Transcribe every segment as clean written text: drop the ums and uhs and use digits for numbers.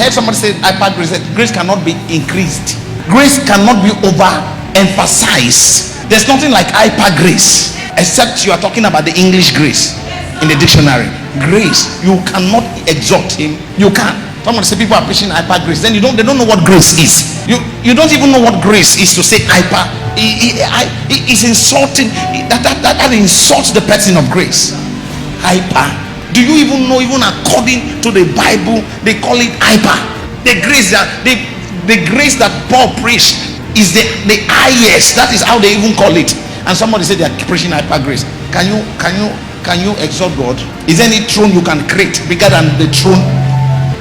heard somebody say hyper grace. Grace cannot be increased. Grace cannot be overemphasized. There's nothing like hyper grace, except you are talking about the English grace in the dictionary. Grace, you cannot exalt him. You can. Somebody say people are preaching hyper grace, then they don't know what grace is. You don't even know what grace is to say hyper. It's insulting. That insults the person of grace. Hyper. Do you even know? Even according to the Bible, they call it hyper. The grace that Paul preached is the highest. That is how they even call it. And somebody said they are preaching hyper grace. Can you exalt God? Is there any throne you can create bigger than the throne?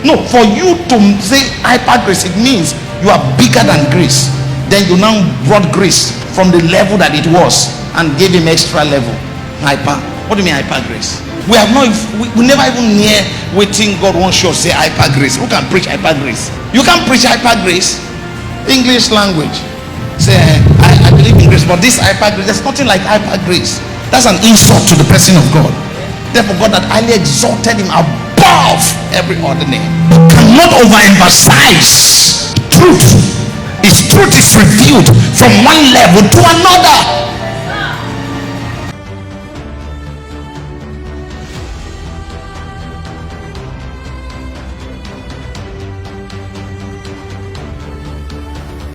No. For you to say hyper grace, it means you are bigger than grace. Then you now brought grace from the level that it was and gave him extra level. Hyper. What do you mean hyper grace? We have not. We never even near waiting. God wants you to say hyper grace. Who can preach hyper grace? You can't preach hyper grace. English language. Say I believe in grace, but this hyper grace, there's nothing like hyper grace. That's an insult to the person of God. Therefore, God had highly exalted him above every other name. You cannot overemphasize truth. His truth is revealed from one level to another.